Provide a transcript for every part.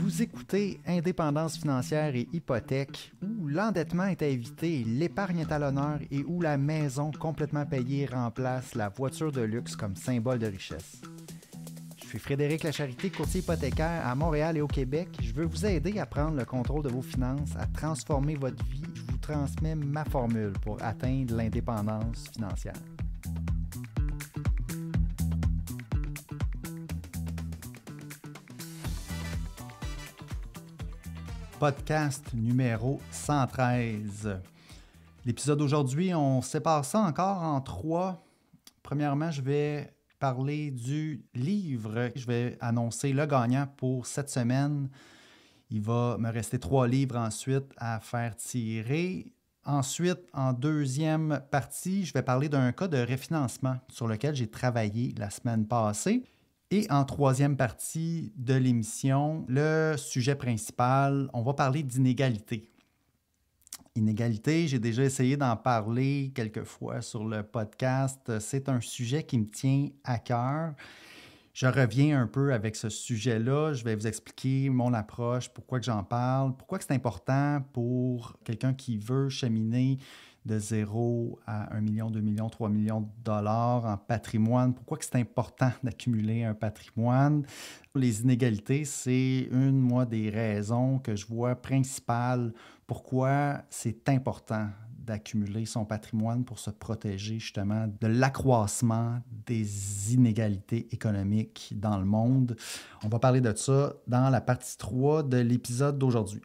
Vous écoutez Indépendance financière et hypothèque, où l'endettement est à éviter, l'épargne est à l'honneur et où la maison complètement payée remplace la voiture de luxe comme symbole de richesse. Je suis Frédéric Lacharité, courtier hypothécaire à Montréal et au Québec. Je veux vous aider à prendre le contrôle de vos finances, à transformer votre vie. Je vous transmets ma formule pour atteindre l'indépendance financière. Podcast numéro 113. L'épisode d'aujourd'hui, on sépare ça encore en trois. Premièrement, je vais parler du livre. Je vais annoncer le gagnant pour cette semaine. Il va me rester 3 livres ensuite à faire tirer. Ensuite, en deuxième partie, je vais parler d'un cas de refinancement sur lequel j'ai travaillé la semaine passée. Et en troisième partie de l'émission, le sujet principal, on va parler d'inégalité. Inégalité, j'ai déjà essayé d'en parler quelques fois sur le podcast. C'est un sujet qui me tient à cœur. Je reviens un peu avec ce sujet-là. Je vais vous expliquer mon approche, pourquoi que j'en parle, pourquoi que c'est important pour quelqu'un qui veut cheminer de 0 à 1 million, 2 millions, 3 millions de dollars en patrimoine. Pourquoi que c'est important d'accumuler un patrimoine? Les inégalités, c'est une, des raisons que je vois principales pourquoi c'est important d'accumuler son patrimoine pour se protéger justement de l'accroissement des inégalités économiques dans le monde. On va parler de ça dans la partie 3 de l'épisode d'aujourd'hui.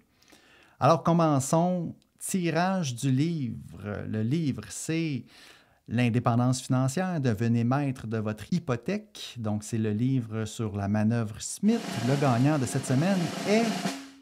Alors, commençons. Tirage du livre. Le livre, c'est l'indépendance financière. Devenez maître de votre hypothèque. Donc, c'est le livre sur la manœuvre Smith. Le gagnant de cette semaine est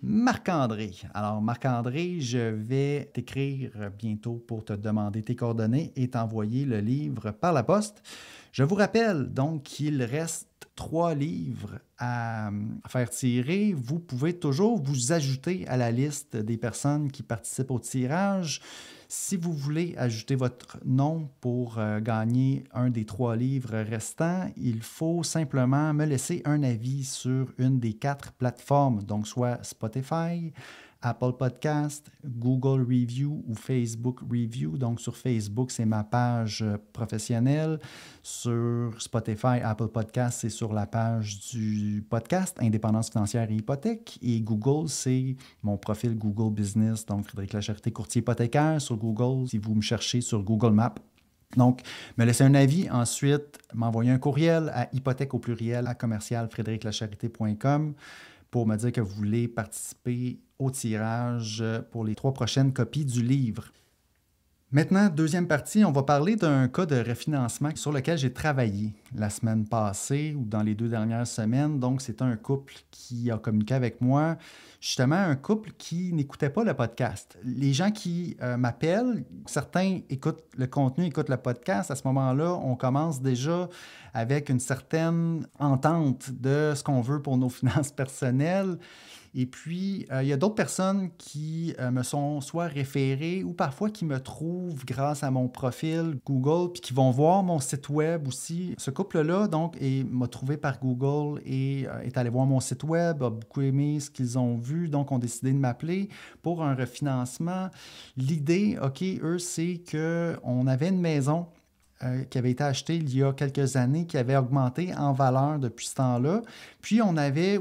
Marc-André. Alors, Marc-André, je vais t'écrire bientôt pour te demander tes coordonnées et t'envoyer le livre par la poste. Je vous rappelle donc qu'il reste 3 livres à faire tirer. Vous pouvez toujours vous ajouter à la liste des personnes qui participent au tirage. Si vous voulez ajouter votre nom pour gagner un des 3 livres restants, il faut simplement me laisser un avis sur une des 4 plateformes, donc soit Spotify, Apple Podcast, Google Review ou Facebook Review. Donc, sur Facebook, c'est ma page professionnelle. Sur Spotify, Apple Podcast, c'est sur la page du podcast Indépendance financière et hypothèque. Et Google, c'est mon profil Google Business. Donc, Frédéric Lacharité, courtier hypothécaire sur Google, si vous me cherchez sur Google Maps. Donc, me laisser un avis. Ensuite, m'envoyer un courriel à hypothèque@commercialfrédériclacharité.com pour me dire que vous voulez participer au tirage pour les 3 prochaines copies du livre. Maintenant, deuxième partie, on va parler d'un cas de refinancement sur lequel j'ai travaillé la semaine passée ou dans les 2 dernières semaines. Donc, c'est un couple qui a communiqué avec moi, justement un couple qui n'écoutait pas le podcast. Les gens qui m'appellent, certains écoutent le contenu, écoutent le podcast. À ce moment-là, on commence déjà avec une certaine entente de ce qu'on veut pour nos finances personnelles. Et puis, il y a d'autres personnes qui me sont soit référées ou parfois qui me trouvent grâce à mon profil Google, puis qui vont voir mon site web aussi. Ce couple-là, donc, m'a trouvé par Google et est allé voir mon site web, a beaucoup aimé ce qu'ils ont vu, donc ont décidé de m'appeler pour un refinancement. L'idée, eux, c'est qu'on avait une maison qui avait été acheté il y a quelques années, qui avait augmenté en valeur depuis ce temps-là. Puis, on avait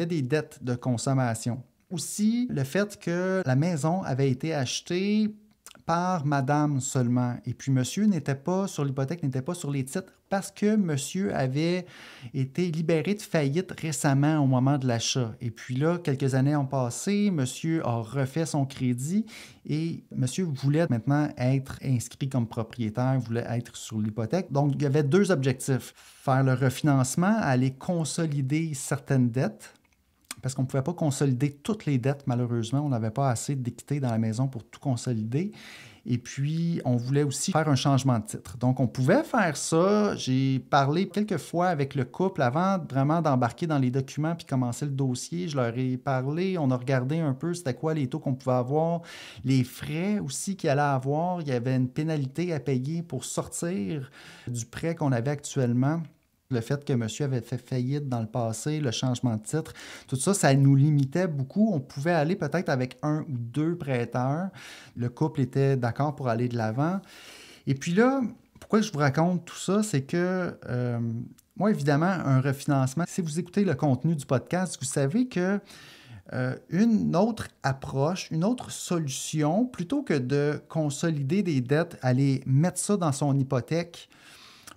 des dettes de consommation. Aussi, le fait que la maison avait été achetée par madame seulement. Et puis, monsieur n'était pas sur l'hypothèque, n'était pas sur les titres parce que monsieur avait été libéré de faillite récemment au moment de l'achat. Et puis là, quelques années ont passé, monsieur a refait son crédit et monsieur voulait maintenant être inscrit comme propriétaire, voulait être sur l'hypothèque. Donc, il y avait 2 objectifs. Faire le refinancement, aller consolider certaines dettes, parce qu'on ne pouvait pas consolider toutes les dettes, malheureusement. On n'avait pas assez d'équité dans la maison pour tout consolider. Et puis, on voulait aussi faire un changement de titre. Donc, on pouvait faire ça. J'ai parlé quelques fois avec le couple avant vraiment d'embarquer dans les documents puis commencer le dossier. Je leur ai parlé. On a regardé un peu c'était quoi les taux qu'on pouvait avoir, les frais aussi qu'il allait avoir. Il y avait une pénalité à payer pour sortir du prêt qu'on avait actuellement. Le fait que monsieur avait fait faillite dans le passé, le changement de titre, tout ça, ça nous limitait beaucoup. On pouvait aller peut-être avec un ou deux prêteurs. Le couple était d'accord pour aller de l'avant. Et puis là, pourquoi je vous raconte tout ça, c'est que moi, évidemment, un refinancement, si vous écoutez le contenu du podcast, vous savez que une autre approche, une autre solution, plutôt que de consolider des dettes, aller mettre ça dans son hypothèque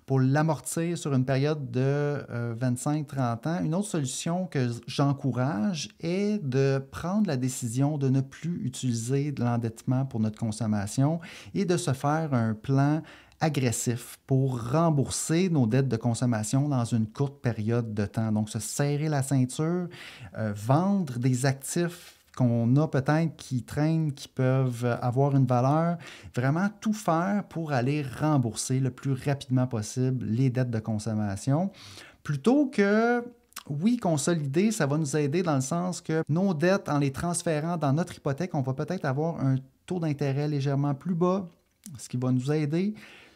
pour l'amortir sur une période de 25-30 ans, une autre solution que j'encourage est de prendre la décision de ne plus utiliser de l'endettement pour notre consommation et de se faire un plan agressif pour rembourser nos dettes de consommation dans une courte période de temps. Donc, se serrer la ceinture, vendre des actifs qu'on a peut-être qui traînent, qui peuvent avoir une valeur, vraiment tout faire pour aller rembourser le plus rapidement possible les dettes de consommation, plutôt que, oui, consolider, ça va nous aider dans le sens que nos dettes, en les transférant dans notre hypothèque, on va peut-être avoir un taux d'intérêt légèrement plus bas, ce qui va nous aider.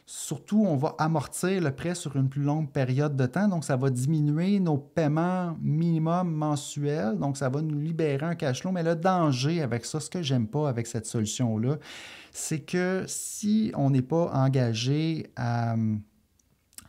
Surtout, on va amortir le prêt sur une plus longue période de temps, donc ça va diminuer nos paiements minimum mensuels, donc ça va nous libérer un cash flow. Mais le danger avec ça, ce que j'aime pas avec cette solution-là, c'est que si on n'est pas engagé à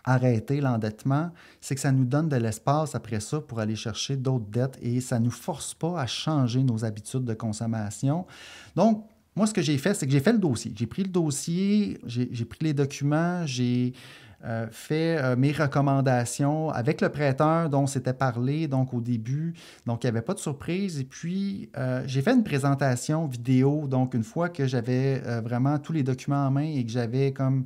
arrêter l'endettement, c'est que ça nous donne de l'espace après ça pour aller chercher d'autres dettes et ça ne nous force pas à changer nos habitudes de consommation. Donc, moi, ce que j'ai fait, c'est que j'ai fait le dossier. J'ai pris le dossier, j'ai pris les documents, j'ai fait mes recommandations avec le prêteur dont on s'était parlé donc au début. Donc, il n'y avait pas de surprise. Et puis, j'ai fait une présentation vidéo. Donc, une fois que j'avais vraiment tous les documents en main et que j'avais comme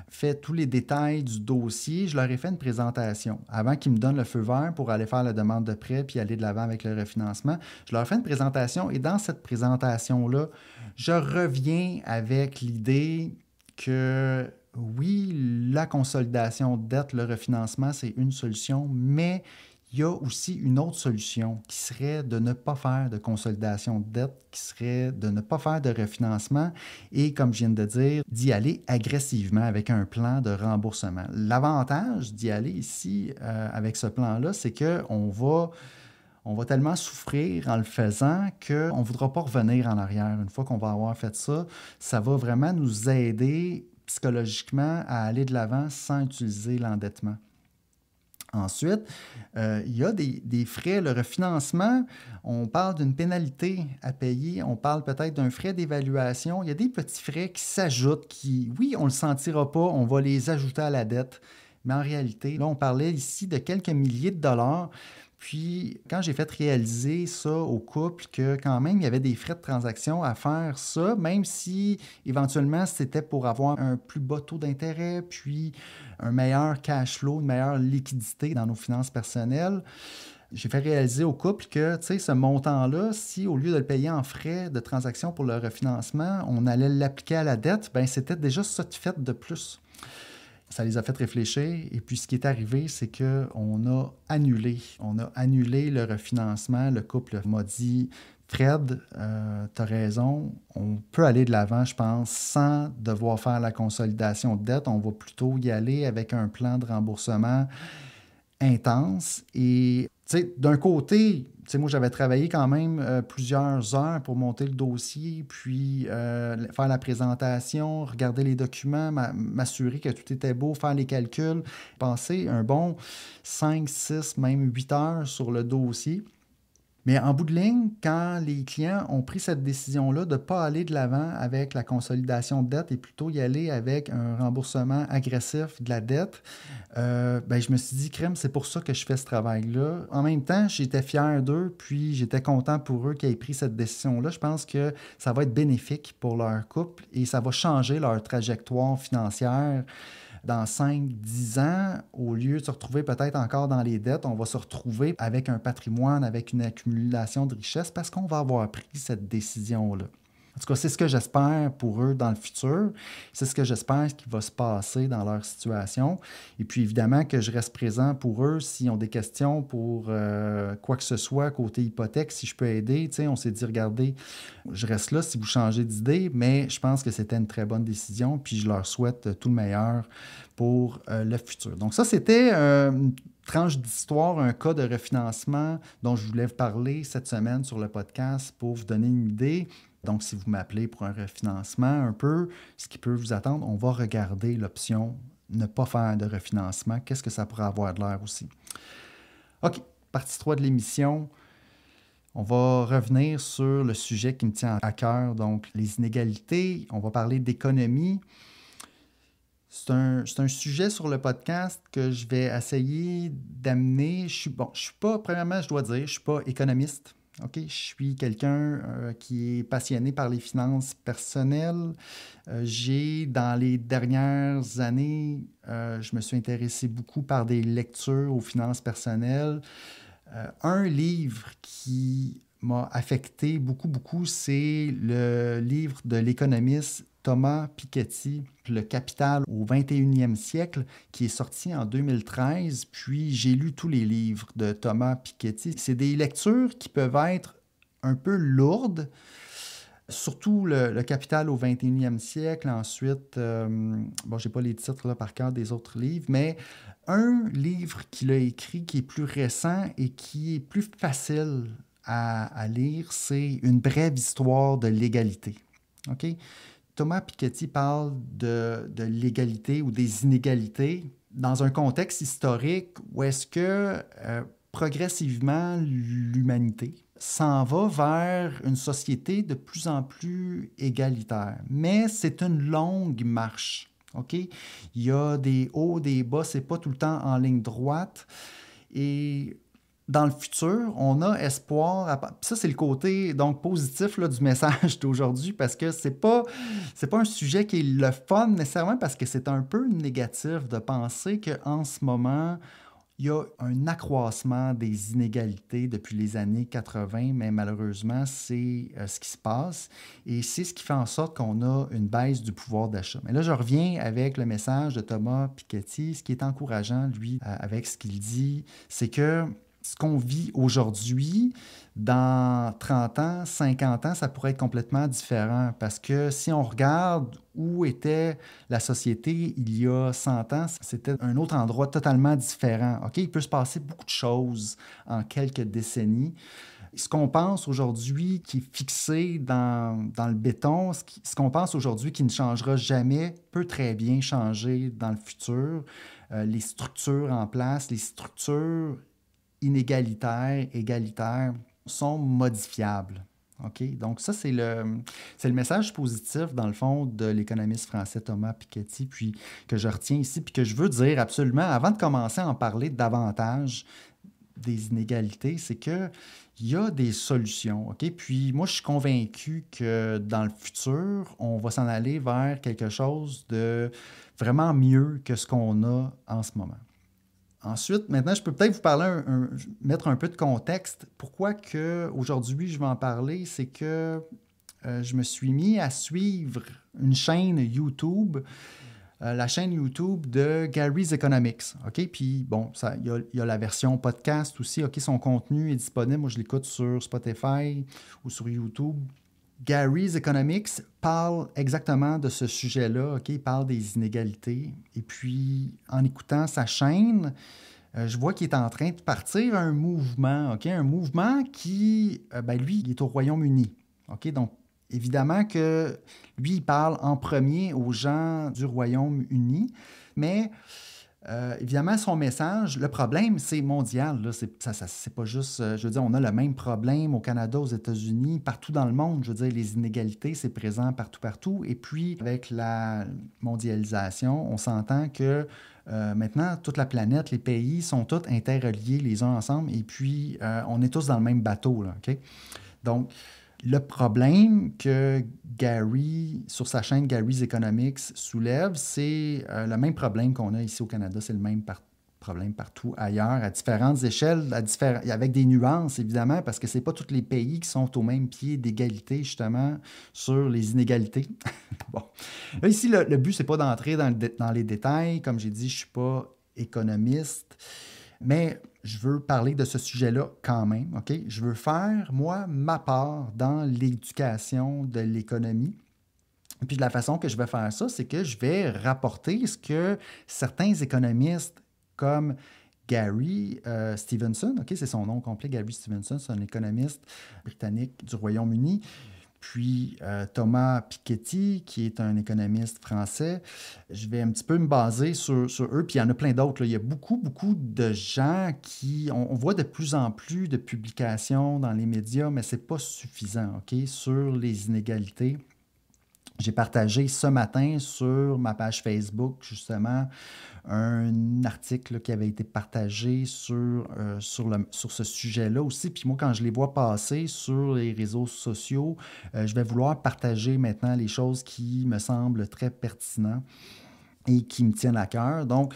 fait tous les détails du dossier, je leur ai fait une présentation. Avant qu'ils me donnent le feu vert pour aller faire la demande de prêt puis aller de l'avant avec le refinancement, je leur ai fait une présentation et dans cette présentation-là, je reviens avec l'idée que oui, la consolidation de dette, le refinancement, c'est une solution, mais il y a aussi une autre solution qui serait de ne pas faire de consolidation de dette, qui serait de ne pas faire de refinancement et, comme je viens de dire, d'y aller agressivement avec un plan de remboursement. L'avantage d'y aller ici avec ce plan-là, c'est qu'on va tellement souffrir en le faisant qu'on ne voudra pas revenir en arrière. Une fois qu'on va avoir fait ça, ça va vraiment nous aider psychologiquement à aller de l'avant sans utiliser l'endettement. Ensuite, il y a des frais. Le refinancement, on parle d'une pénalité à payer, on parle peut-être d'un frais d'évaluation. Il y a des petits frais qui s'ajoutent, qui, oui, on ne le sentira pas, on va les ajouter à la dette. Mais en réalité, là, on parlait ici de quelques milliers de dollars. Puis, quand j'ai fait réaliser ça au couple, que quand même, il y avait des frais de transaction à faire ça, même si éventuellement, c'était pour avoir un plus bas taux d'intérêt, puis un meilleur cash flow, une meilleure liquidité dans nos finances personnelles, j'ai fait réaliser au couple que, tu sais, ce montant-là, si au lieu de le payer en frais de transaction pour le refinancement, on allait l'appliquer à la dette, bien, c'était déjà ça de fait de plus. Ça les a fait réfléchir. Et puis, ce qui est arrivé, c'est qu'on a annulé. On a annulé le refinancement. Le couple m'a dit, Fred, tu as raison, on peut aller de l'avant, je pense, sans devoir faire la consolidation de dette. On va plutôt y aller avec un plan de remboursement intense. Et, tu sais, d'un côté, tu sais, moi, j'avais travaillé quand même plusieurs heures pour monter le dossier, puis faire la présentation, regarder les documents, m'assurer que tout était beau, faire les calculs, passer un bon 5, 6, même 8 heures sur le dossier. Mais en bout de ligne, quand les clients ont pris cette décision-là de ne pas aller de l'avant avec la consolidation de dette et plutôt y aller avec un remboursement agressif de la dette, ben, je me suis dit, crème, c'est pour ça que je fais ce travail-là. En même temps, j'étais fier d'eux, puis j'étais content pour eux qu'ils aient pris cette décision-là. Je pense que ça va être bénéfique pour leur couple et ça va changer leur trajectoire financière. Dans 5-10 ans, au lieu de se retrouver peut-être encore dans les dettes, on va se retrouver avec un patrimoine, avec une accumulation de richesses parce qu'on va avoir pris cette décision-là. En tout cas, c'est ce que j'espère pour eux dans le futur. C'est ce que j'espère qui va se passer dans leur situation. Et puis, évidemment, que je reste présent pour eux s'ils ont des questions pour quoi que ce soit, côté hypothèque, si je peux aider. Tu sais, on s'est dit, regardez, je reste là si vous changez d'idée, mais je pense que c'était une très bonne décision. Puis, je leur souhaite tout le meilleur pour le futur. Donc, ça, c'était une tranche d'histoire, un cas de refinancement dont je voulais vous parler cette semaine sur le podcast pour vous donner une idée. Donc, si vous m'appelez pour un refinancement un peu, ce qui peut vous attendre, on va regarder l'option ne pas faire de refinancement. Qu'est-ce que ça pourrait avoir de l'air aussi? OK, partie 3 de l'émission. On va revenir sur le sujet qui me tient à cœur, donc les inégalités. On va parler d'économie. C'est un sujet sur le podcast que je vais essayer d'amener. Je suis pas, premièrement, je dois dire, je ne suis pas économiste. OK? Je suis quelqu'un qui est passionné par les finances personnelles. J'ai, dans les dernières années, je me suis intéressé beaucoup par des lectures aux finances personnelles. Un livre qui m'a affecté beaucoup, c'est le livre de l'économiste Thomas Piketty, Le Capital au 21e siècle, qui est sorti en 2013. Puis j'ai lu tous les livres de Thomas Piketty. C'est des lectures qui peuvent être un peu lourdes, surtout le Capital au 21e siècle. Ensuite, je n'ai pas les titres là, par cœur des autres livres, mais un livre qu'il a écrit qui est plus récent et qui est plus facile à lire, c'est Une brève histoire de l'égalité. OK? Thomas Piketty parle de l'égalité ou des inégalités dans un contexte historique où est-ce que progressivement l'humanité s'en va vers une société de plus en plus égalitaire. Mais c'est une longue marche. OK? Il y a des hauts, des bas, c'est pas tout le temps en ligne droite. Et dans le futur, on a espoir. Ça, c'est le côté donc positif là, du message d'aujourd'hui parce que c'est pas un sujet qui est le fun nécessairement parce que c'est un peu négatif de penser qu'en ce moment, il y a un accroissement des inégalités depuis les années 80, mais malheureusement, c'est ce qui se passe et c'est ce qui fait en sorte qu'on a une baisse du pouvoir d'achat. Mais là, je reviens avec le message de Thomas Piketty. Ce qui est encourageant, lui, avec ce qu'il dit, c'est que ce qu'on vit aujourd'hui, dans 30 ans, 50 ans, ça pourrait être complètement différent parce que si on regarde où était la société il y a 100 ans, c'était un autre endroit totalement différent. OK? Il peut se passer beaucoup de choses en quelques décennies. Ce qu'on pense aujourd'hui qui est fixé dans le béton, ce qu'on pense aujourd'hui qui ne changera jamais, peut très bien changer dans le futur. Les structures en place, les structures inégalitaires, égalitaires, sont modifiables. OK? Donc, ça, c'est le message positif, dans le fond, de l'économiste français Thomas Piketty, puis que je retiens ici, puis que je veux dire absolument, avant de commencer à en parler davantage des inégalités, c'est qu'il y a des solutions. OK? Puis moi, je suis convaincu que dans le futur, on va s'en aller vers quelque chose de vraiment mieux que ce qu'on a en ce moment. Ensuite, maintenant, je peux peut-être vous parler, mettre un peu de contexte. Pourquoi aujourd'hui je vais en parler, c'est que je me suis mis à suivre une chaîne YouTube, la chaîne YouTube de Gary's Economics. OK? Puis, bon, il y a la version podcast aussi. OK? Son contenu est disponible. Moi, je l'écoute sur Spotify ou sur YouTube. Gary's Economics parle exactement de ce sujet-là, OK? Il parle des inégalités. Et puis, en écoutant sa chaîne, je vois qu'il est en train de partir un mouvement, OK? Un mouvement qui, lui, il est au Royaume-Uni, OK? Donc, évidemment que lui, il parle en premier aux gens du Royaume-Uni, mais évidemment, son message, le problème, c'est mondial. Là. C'est pas juste, je veux dire, on a le même problème au Canada, aux États-Unis, partout dans le monde. Je veux dire, les inégalités, c'est présent partout. Et puis, avec la mondialisation, on s'entend que maintenant, toute la planète, les pays sont tous interreliés les uns ensemble. Et puis, on est tous dans le même bateau. Là, OK? Donc, le problème que Gary, sur sa chaîne Gary's Economics, soulève, c'est le même problème qu'on a ici au Canada. C'est le même problèmes partout ailleurs, à différentes échelles, avec des nuances, évidemment, parce que ce n'est pas tous les pays qui sont au même pied d'égalité, justement, sur les inégalités. Bon. Là, ici, le but, ce n'est pas d'entrer dans les détails. Comme j'ai dit, je ne suis pas économiste, mais je veux parler de ce sujet-là quand même, OK? Je veux faire, moi, ma part dans l'éducation de l'économie. Et puis, de la façon que je vais faire ça, c'est que je vais rapporter ce que certains économistes comme Gary Stevenson, OK, c'est son nom complet, Gary Stevenson, c'est un économiste britannique du Royaume-Uni, puis Thomas Piketty, qui est un économiste français. Je vais un petit peu me baser sur eux, puis il y en a plein d'autres. Là. Il y a beaucoup de gens qui... On voit de plus en plus de publications dans les médias, mais ce n'est pas suffisant, OK, sur les inégalités. J'ai partagé ce matin sur ma page Facebook, justement, un article là, qui avait été partagé sur ce sujet-là aussi. Puis moi, quand je les vois passer sur les réseaux sociaux, je vais vouloir partager maintenant les choses qui me semblent très pertinentes et qui me tiennent à cœur. Donc,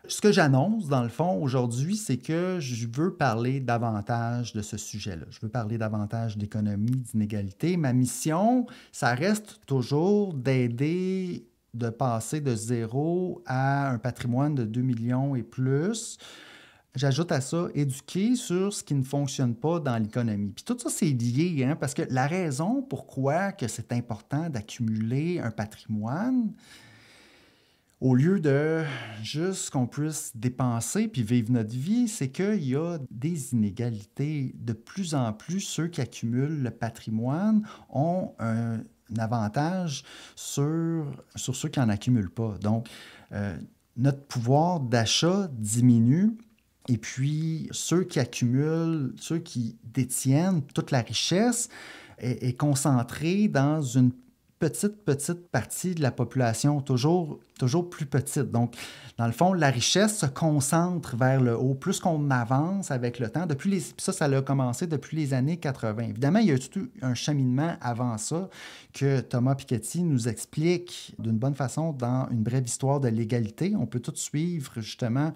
ce que j'annonce, dans le fond, aujourd'hui, c'est que je veux parler davantage de ce sujet-là. Je veux parler davantage d'économie, d'inégalité. Ma mission, ça reste toujours d'aider de passer de 0 à un patrimoine de 2 millions et plus. J'ajoute à ça, éduquer sur ce qui ne fonctionne pas dans l'économie. Puis tout ça, c'est lié, hein, parce que la raison pourquoi que c'est important d'accumuler un patrimoine, au lieu de juste qu'on puisse dépenser puis vivre notre vie, c'est qu'il y a des inégalités. De plus en plus, ceux qui accumulent le patrimoine ont un avantage sur ceux qui n'en accumulent pas. Donc, notre pouvoir d'achat diminue. Et puis, ceux qui accumulent, ceux qui détiennent toute la richesse est concentrée dans une petite partie de la population, toujours plus petite. Donc, dans le fond, la richesse se concentre vers le haut. Plus qu'on avance avec le temps, ça a commencé depuis les années 80. Évidemment, il y a tout un cheminement avant ça que Thomas Piketty nous explique d'une bonne façon dans une brève histoire de l'égalité. On peut tout suivre, justement,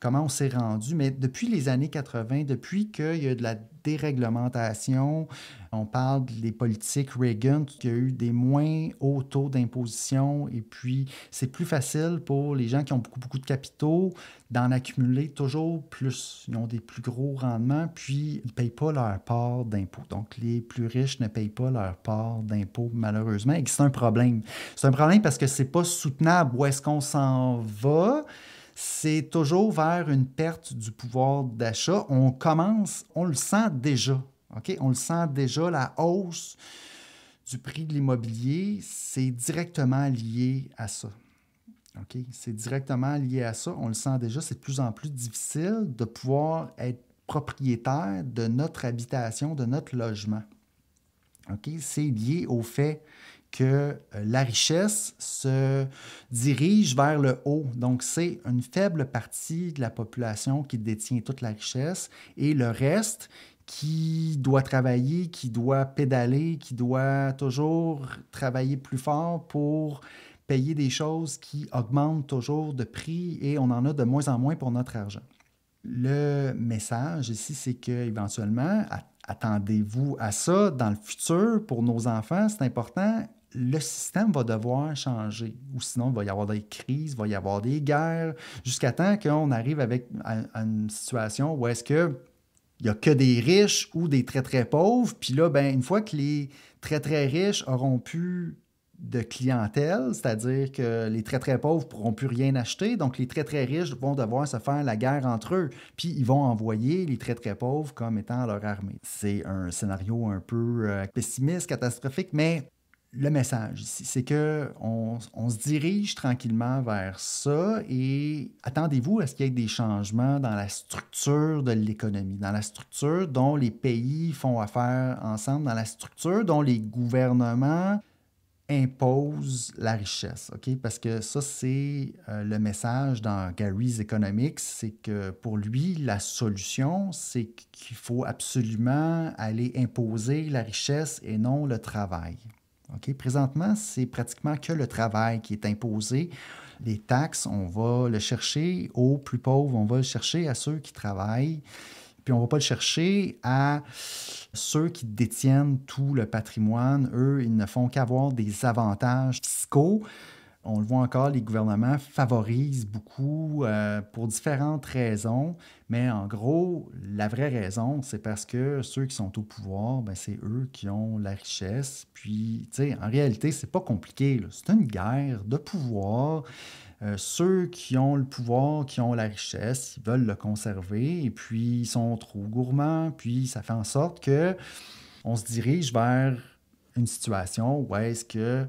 comment on s'est rendu. Mais depuis les années 80, depuis qu'il y a de la déréglementation, on parle des politiques Reagan, qu'il y a eu des moins hauts taux d'imposition et puis c'est plus facile pour les gens qui ont beaucoup de capitaux d'en accumuler toujours plus. Ils ont des plus gros rendements, puis ils ne payent pas leur part d'impôt. Donc, les plus riches ne payent pas leur part d'impôt, malheureusement, et c'est un problème. C'est un problème parce que ce n'est pas soutenable. Où est-ce qu'on s'en va? C'est toujours vers une perte du pouvoir d'achat. On le sent déjà. Okay? On le sent déjà, la hausse du prix de l'immobilier, c'est directement lié à ça. Okay? C'est directement lié à ça. On le sent déjà, c'est de plus en plus difficile de pouvoir être propriétaire de notre habitation, de notre logement. Okay? C'est lié au fait que la richesse se dirige vers le haut. Donc, c'est une faible partie de la population qui détient toute la richesse et le reste qui doit travailler, qui doit pédaler, qui doit toujours travailler plus fort pour payer des choses qui augmentent toujours de prix et on en a de moins en moins pour notre argent. Le message ici, c'est qu'éventuellement, attendez-vous à ça dans le futur pour nos enfants, c'est important. Le système va devoir changer. Ou sinon, il va y avoir des crises, il va y avoir des guerres, jusqu'à temps qu'on arrive à une situation où est-ce que il n'y a que des riches ou des très, très pauvres. Puis là, une fois que les très, très riches auront plus de clientèle, c'est-à-dire que les très, très pauvres ne pourront plus rien acheter, donc les très, très riches vont devoir se faire la guerre entre eux. Puis ils vont envoyer les très, très pauvres comme étant leur armée. C'est un scénario un peu pessimiste, catastrophique, mais le message ici, c'est qu'on se dirige tranquillement vers ça et attendez-vous à ce qu'il y ait des changements dans la structure de l'économie, dans la structure dont les pays font affaire ensemble, dans la structure dont les gouvernements imposent la richesse. Okay? Parce que ça, c'est le message dans Gary's Economics, c'est que pour lui, la solution, c'est qu'il faut absolument aller imposer la richesse et non le travail. Okay? Présentement, c'est pratiquement que le travail qui est imposé. les taxes, on va le chercher aux plus pauvres, on va le chercher à ceux qui travaillent, puis on ne va pas le chercher à ceux qui détiennent tout le patrimoine. Eux, ils ne font qu'avoir des avantages fiscaux. On le voit encore, les gouvernements favorisent beaucoup pour différentes raisons, mais en gros, la vraie raison, c'est parce que ceux qui sont au pouvoir, ben, c'est eux qui ont la richesse. Puis, tu sais, en réalité, c'est pas compliqué, là. C'est une guerre de pouvoir. Ceux qui ont le pouvoir, qui ont la richesse, ils veulent le conserver, et puis ils sont trop gourmands, puis ça fait en sorte que on se dirige vers une situation où est-ce que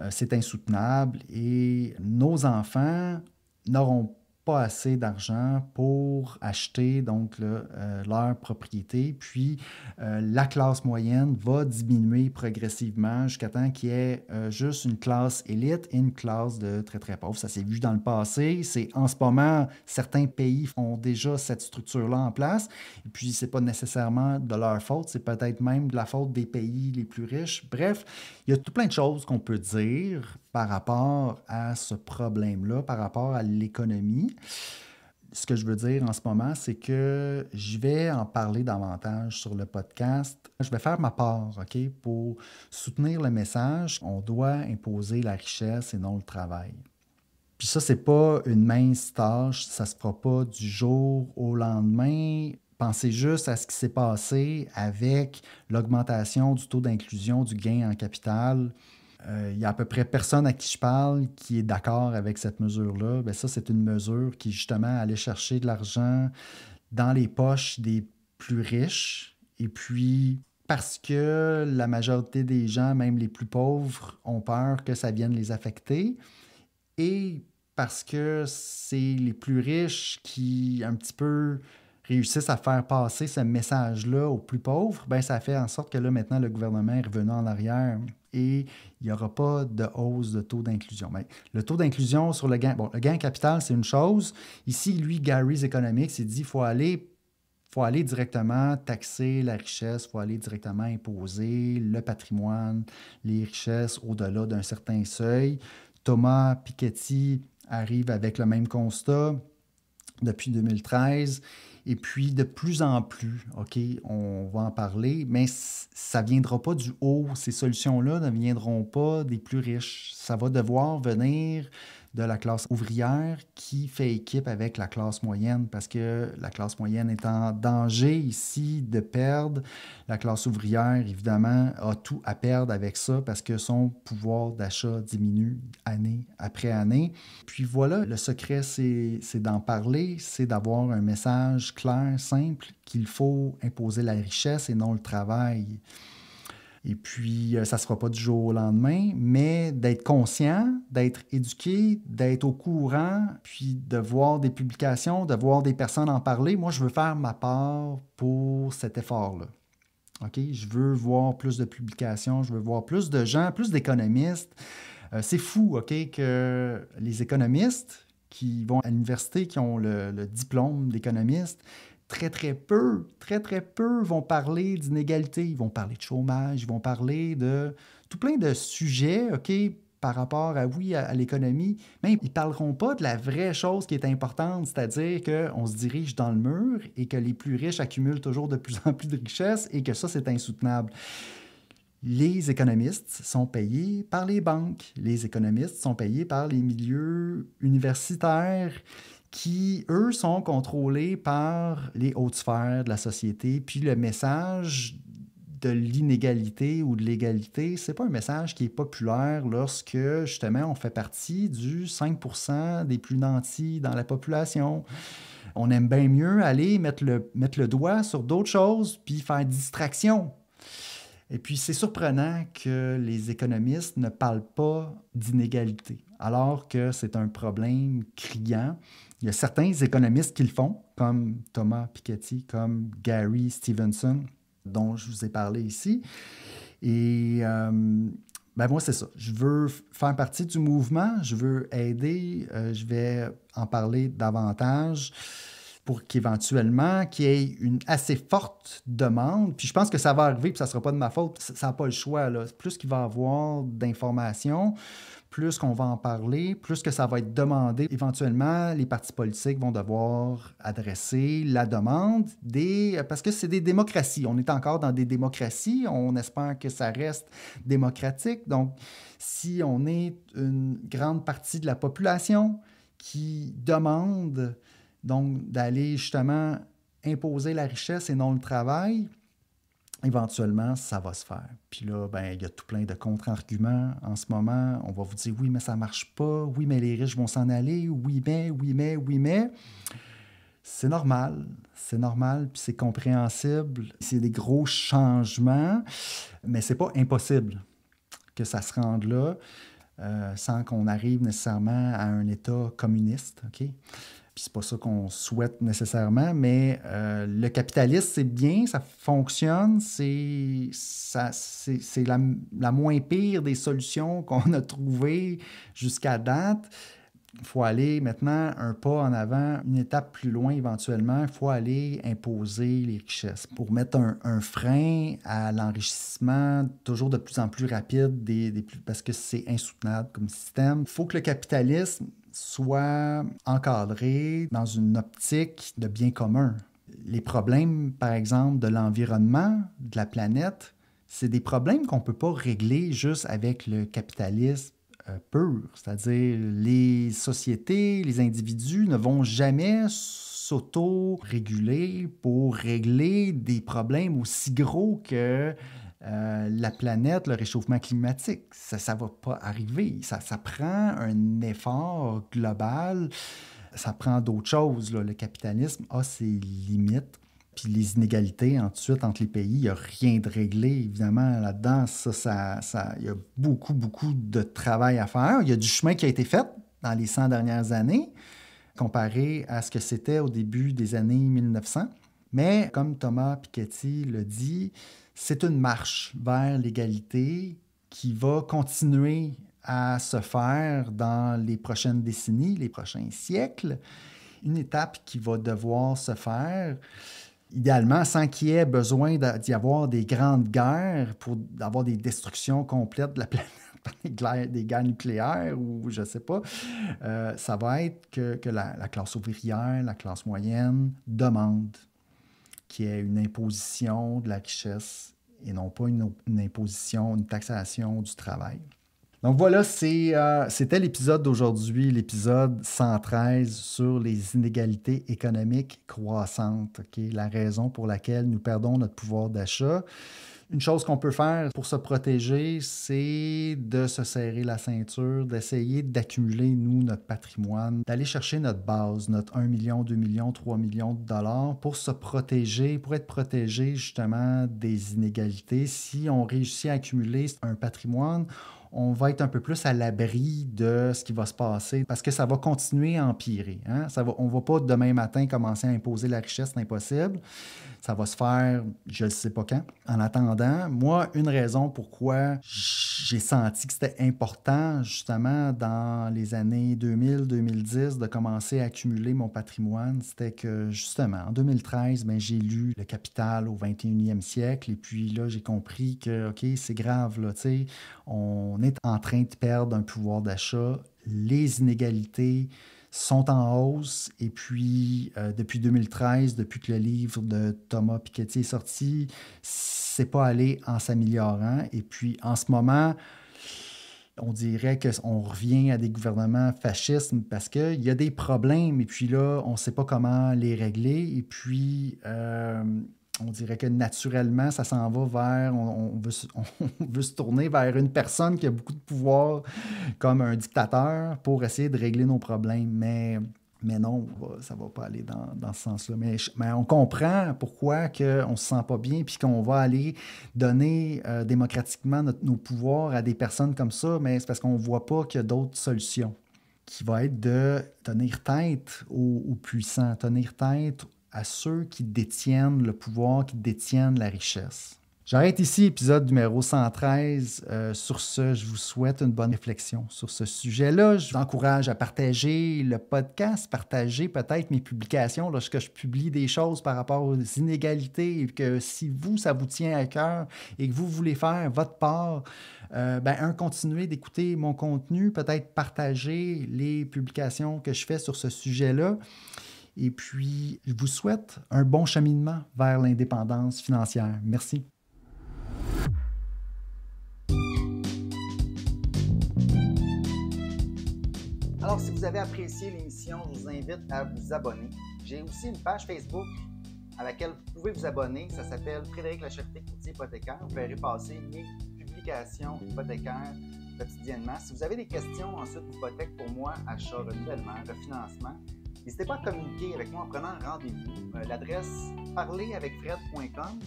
c'est insoutenable et nos enfants n'auront pas assez d'argent pour acheter donc leur propriété. Puis la classe moyenne va diminuer progressivement jusqu'à temps qu'il y ait juste une classe élite et une classe de très très pauvres. Ça s'est vu dans le passé. C'est en ce moment, certains pays ont déjà cette structure-là en place. Et puis c'est pas nécessairement de leur faute, c'est peut-être même de la faute des pays les plus riches. Bref, il y a tout plein de choses qu'on peut dire par rapport à ce problème-là, par rapport à l'économie. Ce que je veux dire en ce moment, c'est que je vais en parler davantage sur le podcast. Je vais faire ma part, OK, pour soutenir le message. On doit imposer la richesse et non le travail. Puis ça, c'est pas une mince tâche, ça se fera pas du jour au lendemain. Pensez juste à ce qui s'est passé avec l'augmentation du taux d'inclusion du gain en capital. Il y a à peu près personne à qui je parle qui est d'accord avec cette mesure-là. Bien, ça, c'est une mesure qui, justement, allait chercher de l'argent dans les poches des plus riches. Et puis, parce que la majorité des gens, même les plus pauvres, ont peur que ça vienne les affecter. Et parce que c'est les plus riches qui, un petit peu, réussissent à faire passer ce message-là aux plus pauvres, bien, ça fait en sorte que là, maintenant, le gouvernement est revenu en arrière et il n'y aura pas de hausse de taux d'inclusion. Mais le taux d'inclusion sur le gain, bon, le gain capital, c'est une chose. Ici, lui, Gary's Economics, il dit qu'il faut aller directement taxer la richesse, il faut aller directement imposer le patrimoine, les richesses au-delà d'un certain seuil. Thomas Piketty arrive avec le même constat depuis 2013. Et puis, de plus en plus, OK, on va en parler, mais ça ne viendra pas du haut. Ces solutions-là ne viendront pas des plus riches. Ça va devoir venir de la classe ouvrière qui fait équipe avec la classe moyenne parce que la classe moyenne est en danger ici de perdre. La classe ouvrière, évidemment, a tout à perdre avec ça parce que son pouvoir d'achat diminue année après année. Puis voilà, le secret, c'est d'en parler, c'est d'avoir un message clair, simple, qu'il faut imposer la richesse et non le travail. Et puis, ça ne se fera pas du jour au lendemain, mais d'être conscient, d'être éduqué, d'être au courant, puis de voir des publications, de voir des personnes en parler. Moi, je veux faire ma part pour cet effort-là. OK? Je veux voir plus de publications, je veux voir plus de gens, plus d'économistes. C'est fou, OK, que les économistes qui vont à l'université, qui ont le diplôme d'économiste, très peu vont parler d'inégalité. Ils vont parler de chômage, ils vont parler de tout plein de sujets, OK, par rapport à l'économie. Mais ils ne parleront pas de la vraie chose qui est importante, c'est-à-dire qu'on se dirige dans le mur et que les plus riches accumulent toujours de plus en plus de richesses et que ça, c'est insoutenable. Les économistes sont payés par les banques. Les économistes sont payés par les milieux universitaires qui, eux, sont contrôlés par les hautes sphères de la société. Puis le message de l'inégalité ou de l'égalité, c'est pas un message qui est populaire lorsque, justement, on fait partie du 5% des plus nantis dans la population. On aime bien mieux aller mettre le doigt sur d'autres choses puis faire distraction. Et puis, c'est surprenant que les économistes ne parlent pas d'inégalité, alors que c'est un problème criant. Il y a certains économistes qui le font, comme Thomas Piketty, comme Gary Stevenson, dont je vous ai parlé ici. Et moi, c'est ça. Je veux faire partie du mouvement, je veux aider, je vais en parler davantage pour qu'éventuellement, qu'il y ait une assez forte demande. Puis je pense que ça va arriver, puis ça ne sera pas de ma faute. Ça n'a pas le choix, là. Plus qu'il va y avoir d'informations, plus qu'on va en parler, plus que ça va être demandé. Éventuellement, les partis politiques vont devoir adresser la demande parce que c'est des démocraties. On est encore dans des démocraties. On espère que ça reste démocratique. Donc, si on est une grande partie de la population qui demande donc d'aller justement imposer la richesse et non le travail, éventuellement, ça va se faire. Puis là, ben, il y a tout plein de contre-arguments en ce moment. On va vous dire, oui, mais ça ne marche pas. Oui, mais les riches vont s'en aller. Oui, mais. C'est normal. C'est normal, puis c'est compréhensible. C'est des gros changements, mais c'est pas impossible que ça se rende là sans qu'on arrive nécessairement à un État communiste, OK? Puis c'est pas ça qu'on souhaite nécessairement, mais le capitalisme, c'est bien, ça fonctionne, c'est la moins pire des solutions qu'on a trouvées jusqu'à date. Il faut aller maintenant un pas en avant, une étape plus loin éventuellement. Il faut aller imposer les richesses pour mettre un frein à l'enrichissement toujours de plus en plus rapide parce que c'est insoutenable comme système. Il faut que le capitalisme soit encadré dans une optique de bien commun. Les problèmes, par exemple, de l'environnement, de la planète, c'est des problèmes qu'on ne peut pas régler juste avec le capitalisme pur. C'est-à-dire, les sociétés, les individus ne vont jamais s'auto-réguler pour régler des problèmes aussi gros que la planète, le réchauffement climatique. Ça ne va pas arriver. Ça prend un effort global. Ça prend d'autres choses, là. Le capitalisme a ses limites. Puis les inégalités ensuite entre les pays, il n'y a rien de réglé, évidemment, là-dedans. Il y a beaucoup, beaucoup de travail à faire. Il y a du chemin qui a été fait dans les 100 dernières années, comparé à ce que c'était au début des années 1900. Mais comme Thomas Piketty le dit, c'est une marche vers l'égalité qui va continuer à se faire dans les prochaines décennies, les prochains siècles. Une étape qui va devoir se faire, idéalement, sans qu'il y ait besoin d'y avoir des grandes guerres pour avoir des destructions complètes de la planète, des guerres nucléaires ou je ne sais pas. Ça va être que la classe ouvrière, la classe moyenne demande qu'il y ait une imposition de la richesse et non pas une imposition, une taxation du travail. Donc voilà, c'était l'épisode d'aujourd'hui, l'épisode 113 sur les inégalités économiques croissantes, okay? La raison pour laquelle nous perdons notre pouvoir d'achat. Une chose qu'on peut faire pour se protéger, c'est de se serrer la ceinture, d'essayer d'accumuler, nous, notre patrimoine, d'aller chercher notre base, notre 1 million, 2 millions, 3 millions de dollars pour se protéger, pour être protégé justement des inégalités. Si on réussit à accumuler un patrimoine, on va être un peu plus à l'abri de ce qui va se passer parce que ça va continuer à empirer. Hein? On ne va pas demain matin commencer à imposer la richesse, c'est impossible. Ça va se faire, je ne sais pas quand. En attendant, moi, une raison pourquoi j'ai senti que c'était important, justement, dans les années 2000-2010, de commencer à accumuler mon patrimoine, c'était que, justement, en 2013, ben, j'ai lu Le Capital au 21e siècle. Et puis là, j'ai compris que, OK, c'est grave, là, tu sais, on est en train de perdre un pouvoir d'achat. Les inégalités sont en hausse. Et puis, depuis 2013, depuis que le livre de Thomas Piketty est sorti, c'est pas allé en s'améliorant. Et puis, en ce moment, on dirait qu'on revient à des gouvernements fascistes parce qu'il y a des problèmes. Et puis là, on ne sait pas comment les régler. Et puis, on dirait que naturellement, ça s'en va vers... On veut se tourner vers une personne qui a beaucoup de pouvoir, comme un dictateur, pour essayer de régler nos problèmes. Mais non, ça ne va pas aller dans ce sens-là. Mais on comprend pourquoi on ne se sent pas bien puis qu'on va aller donner démocratiquement nos pouvoirs à des personnes comme ça, mais c'est parce qu'on ne voit pas qu'il y a d'autres solutions, qui va être de tenir tête aux puissants, tenir tête à ceux qui détiennent le pouvoir, qui détiennent la richesse. J'arrête ici, épisode numéro 113. Sur ce, je vous souhaite une bonne réflexion sur ce sujet-là. Je vous encourage à partager le podcast, partager peut-être mes publications lorsque je publie des choses par rapport aux inégalités et que si vous, ça vous tient à cœur et que vous voulez faire votre part, continuez d'écouter mon contenu, peut-être partager les publications que je fais sur ce sujet-là. Et puis, je vous souhaite un bon cheminement vers l'indépendance financière. Merci. Alors, si vous avez apprécié l'émission, je vous invite à vous abonner. J'ai aussi une page Facebook à laquelle vous pouvez vous abonner. Ça s'appelle Frédéric Lacherté, courtier hypothécaire. Vous verrez passer mes publications hypothécaires quotidiennement. Si vous avez des questions ensuite d'hypothèque pour moi, achat, renouvellement, refinancement, n'hésitez pas à communiquer avec moi en prenant un rendez-vous. L'adresse parleravecfred.com.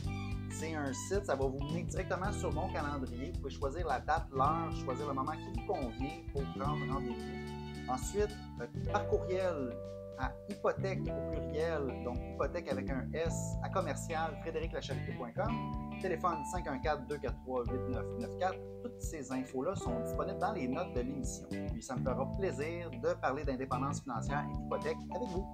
C'est un site, ça va vous mener directement sur mon calendrier. Vous pouvez choisir la date, l'heure, choisir le moment qui vous convient pour prendre rendez-vous. Ensuite, par courriel à hypothèque au pluriel, donc hypothèque avec un S, à commercial frédériclacherté.com. Téléphone 514-243-8994. Toutes ces infos-là sont disponibles dans les notes de l'émission. Puis ça me fera plaisir de parler d'indépendance financière et d'hypothèque avec vous.